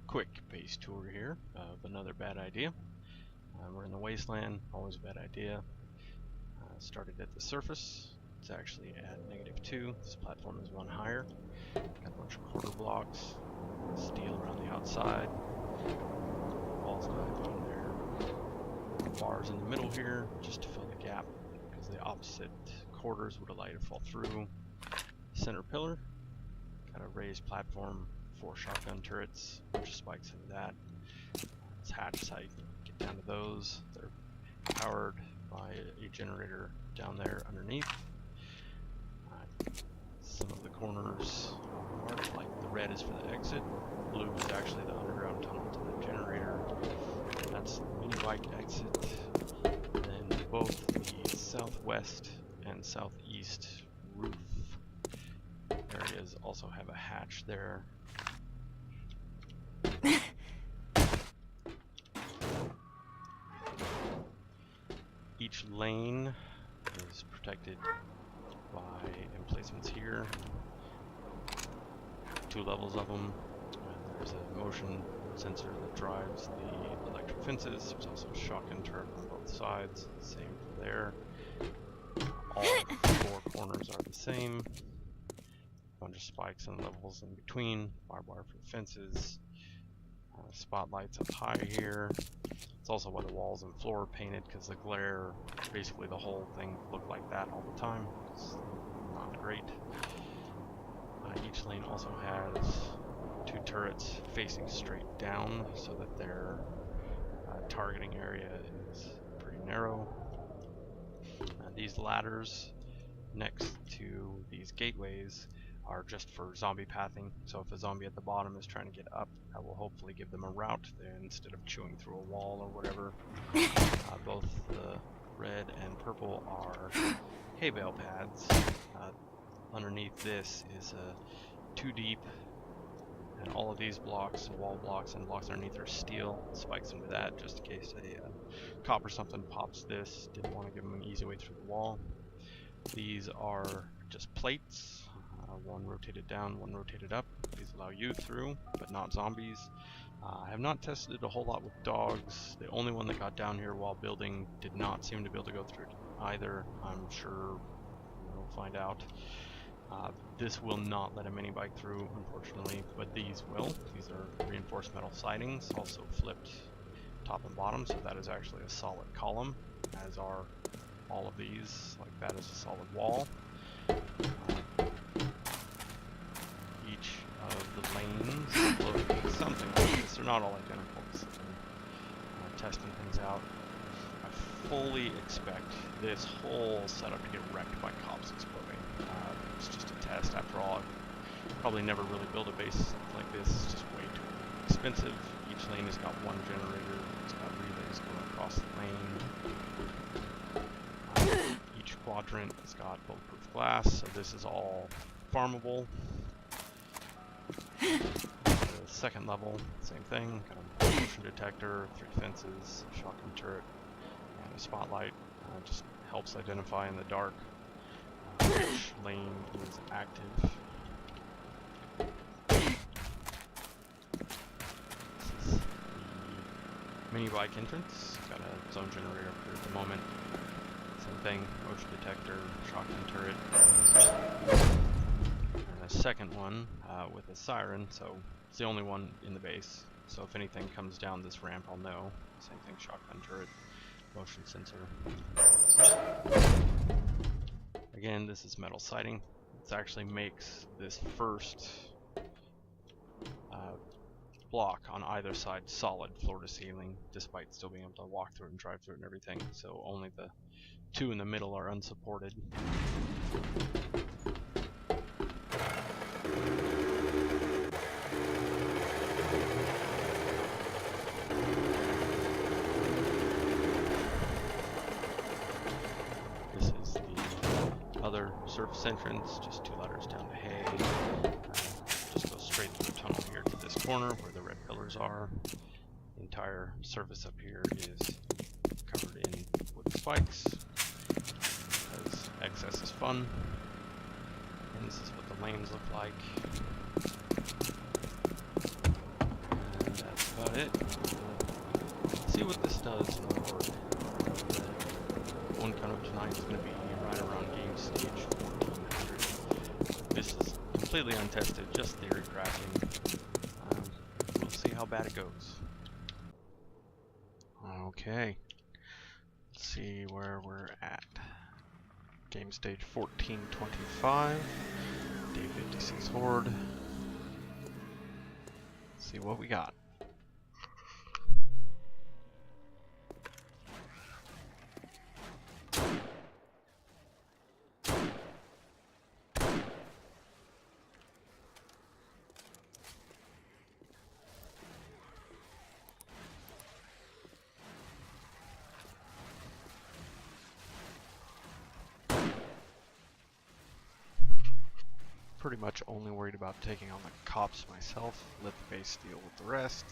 quick base tour here of another bad idea. We're in the wasteland, always a bad idea. Started at the surface. It's actually at -2. This platform is one higher. Got a bunch of quarter blocks, steel around the outside, walls down there, bars in the middle here just to fill the gap because the opposite quarters would allow you to fall through. Center pillar, got a raised platform, 4 shotgun turrets, a bunch of spikes into that. This hatch is how you get down to those. They're powered by a generator down there underneath. Some of the corners are like the red is for the exit, blue is actually the underground tunnel to the generator. That's the mini bike exit. And then both the southwest and southeast roof areas also have a hatch there. Each lane is protected by emplacements here. 2 levels of them. And there's a motion sensor that drives the electric fences. There's also a shotgun turret on both sides. Same for there. All 4 corners are the same. A bunch of spikes and levels in between. Barbed wire for the fences. Spotlights up high here. It's also why the walls and floor are painted, because the glare, basically the whole thing looked like that all the time. It's not great. Each lane also has 2 turrets facing straight down so that their targeting area is pretty narrow. These ladders next to these gateways are just for zombie pathing, so if a zombie at the bottom is trying to get up, that will hopefully give them a route instead of chewing through a wall or whatever. Both the red and purple are hay bale pads. Underneath this is 2 deep, and all of these blocks, wall blocks and blocks underneath, are steel. Spikes into that just in case a cop or something pops this. Didn't want to give them an easy way through the wall. These are just plates. One rotated down, one rotated up. These allow you through, but not zombies. I have not tested a whole lot with dogs. The only one that got down here while building did not seem to be able to go through it either. I'm sure we'll find out. This will not let a mini bike through, unfortunately, but these will. These are reinforced metal sidings, also flipped top and bottom, so that is actually a solid column, as are all of these. Like that is a solid wall. Each of the lanes look something like this. They're not all identical. So testing things out. I fully expect this whole setup to get wrecked by cops exploding. It's just a test after all. I've probably never really built a base like this. It's just way too expensive. Each lane has got 1 generator. It's got relays going across the lane. Each quadrant has got bulletproof glass, so this is all farmable. The second level, same thing. Got a motion detector, 3 fences, a shotgun turret, and a spotlight. Just helps identify in the dark which lane is active. This is the mini bike entrance. Got a zone generator up here at the moment. Same thing, motion detector, shotgun turret. And a second one with a siren, so it's the only one in the base. So if anything comes down this ramp, I'll know. Same thing, shotgun turret, motion sensor. Again, this is metal siding. It actually makes this first block on either side solid floor to ceiling, despite still being able to walk through it and drive through it and everything. So only the 2 in the middle are unsupported. Other surface entrance, just 2 ladders down to hay. Just go straight through the tunnel here to this corner where the red pillars are. The entire surface up here is covered in wood spikes, because excess is fun. And this is what the lanes look like. And it. See what this does in the Horde. One coming up tonight is going to be right around Gamestage 1400. This is completely untested, just theory crafting. We'll see how bad it goes. Okay. Let's see where we're at. Gamestage 1425. Day 56 Horde. Let's see what we got. Pretty much only worried about taking on the cops myself. Let the base deal with the rest.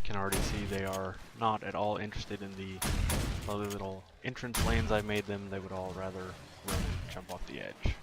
Can already see they are not at all interested in the lovely little entrance lanes I made them. They would all rather run and jump off the edge.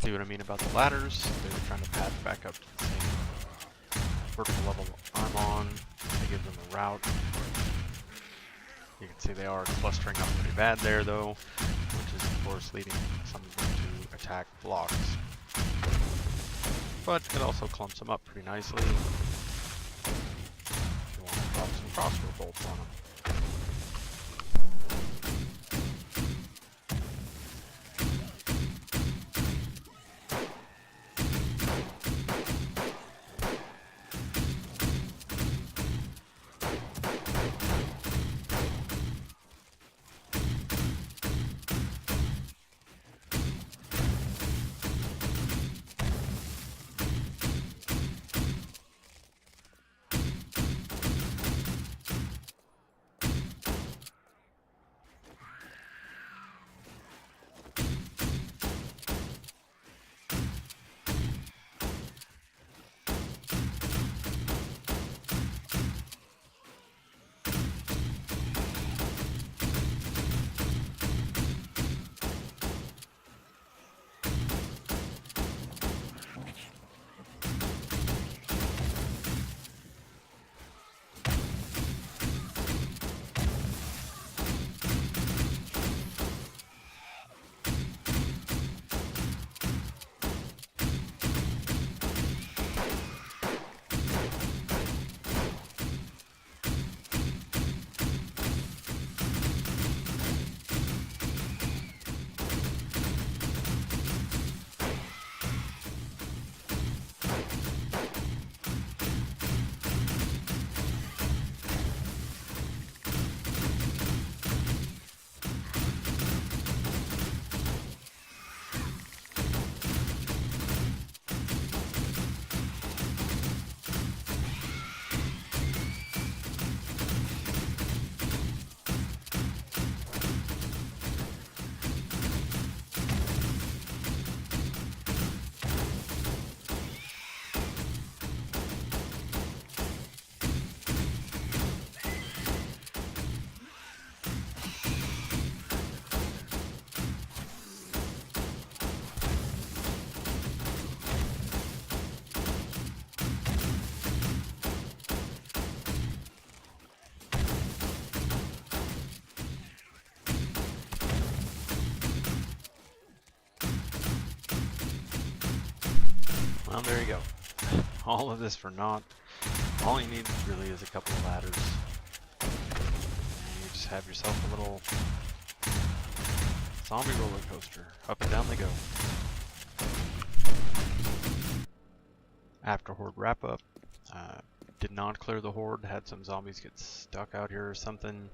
See what I mean about the ladders? They're trying to path back up to the same vertical level I'm on. I give them a route. You can see they are clustering up pretty bad there though, which is of course leading some of them to attack blocks. But it also clumps them up pretty nicely if you want to drop some crossbow bolts on them. Well, there you go. All of this for naught. All you need really is a couple of ladders. And you just have yourself a little zombie roller coaster. Up and down they go. After Horde wrap up, did not clear the Horde, had some zombies get stuck out here or something,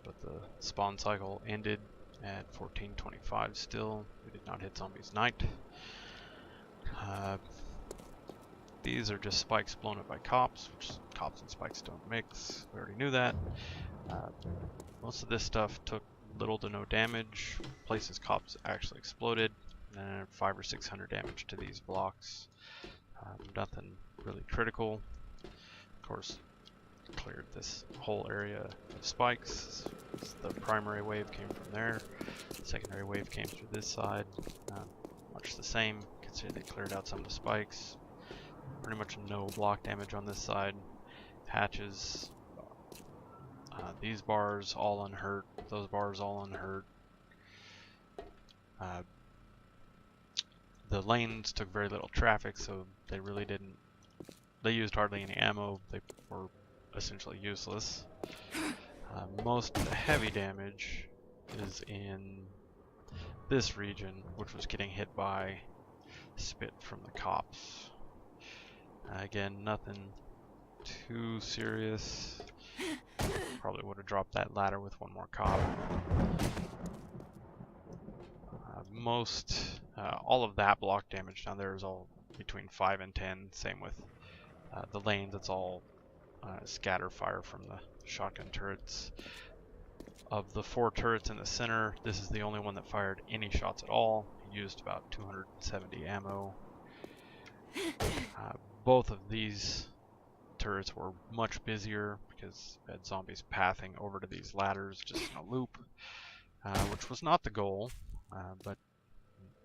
but the spawn cycle ended at 1425 still. We did not hit Zombies Night. These are just spikes blown up by cops, which cops and spikes don't mix. We already knew that. Most of this stuff took little to no damage. Places cops actually exploded, and 500 or 600 damage to these blocks. Nothing really critical. Of course, cleared this whole area of spikes. The primary wave came from there. The secondary wave came through this side. Much the same. Consider they cleared out some of the spikes. Pretty much no block damage on this side. Hatches. These bars all unhurt. Those bars all unhurt. The lanes took very little traffic, so they really didn't. They used hardly any ammo. They were essentially useless. Most of the heavy damage is in this region, which was getting hit by spit from the cops. Again, nothing too serious. Probably would have dropped that ladder with one more cop. All of that block damage down there is all between 5 and 10. Same with the lanes, it's all scatter fire from the shotgun turrets. Of the 4 turrets in the center, this is the only one that fired any shots at all. It used about 270 ammo. Both of these turrets were much busier because we had zombies pathing over to these ladders just in a loop, which was not the goal, but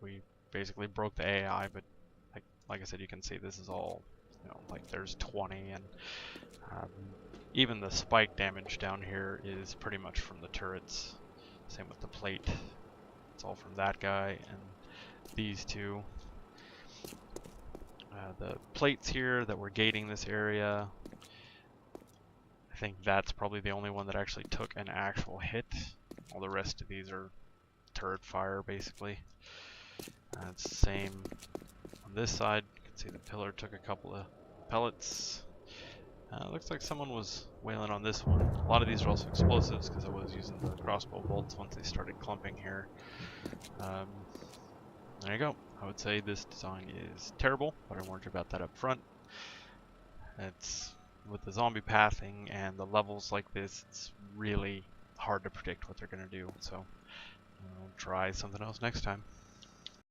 we basically broke the AI. But like I said, you can see this is all, like there's 20, and even the spike damage down here is pretty much from the turrets. Same with the plate. It's all from that guy and these two. The plates here that were gating this area, I think that's probably the only one that actually took an actual hit. All the rest of these are turret fire, basically. It's the same on this side. You can see the pillar took a couple of pellets. Looks like someone was wailing on this one. A lot of these are also explosives because I was using the crossbow bolts once they started clumping here. There you go. I would say this design is terrible, but I warned you about that up front. It's with the zombie pathing and the levels like this, it's really hard to predict what they're going to do. So I'll try something else next time.